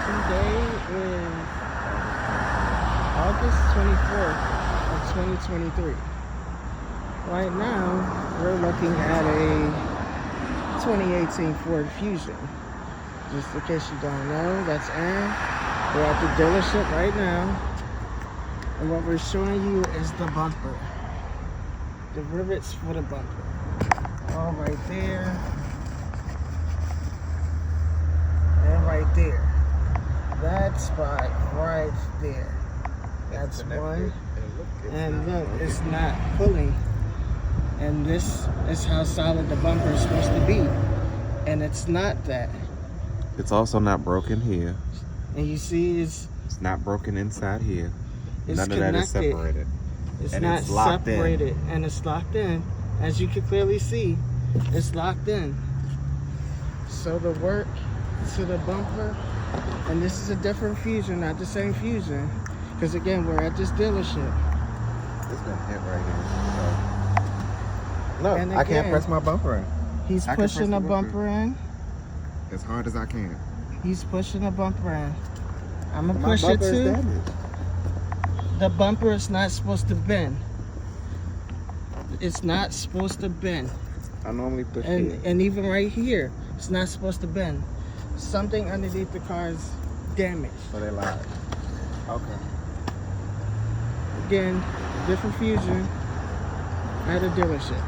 Today is August 24th of 2023. Right now, we're looking at a 2018 Ford Fusion. Just in case you don't know, that's Aaron. We're at the dealership right now. And what we're showing you is the bumper. The rivets for the bumper. All right there. And right there. That spot right there. That's one. And look, it's not pulling. And this is how solid the bumper is supposed to be. And it's not that. It's also not broken here. And you see it's not broken inside here. It's None of that is connected. separated. It's And not it's locked in. separated. And it's locked in. As you can clearly see, it's locked in. So the work to the bumper, and this is a different Fusion, not the same Fusion, because again, we're at this dealership. It's been hit right here. Look, And I can't again, press my bumper in. He's I can press pushing the the bumper. bumper in. As hard as I can. He's pushing the bumper in. I'm gonna My push it bumper is too. damaged. The bumper is not supposed to bend. It's not supposed to bend. I normally push here. And even right here, it's not supposed to bend. Something underneath the car is damaged. So they lied. Okay. Again, different Fusion at a dealership.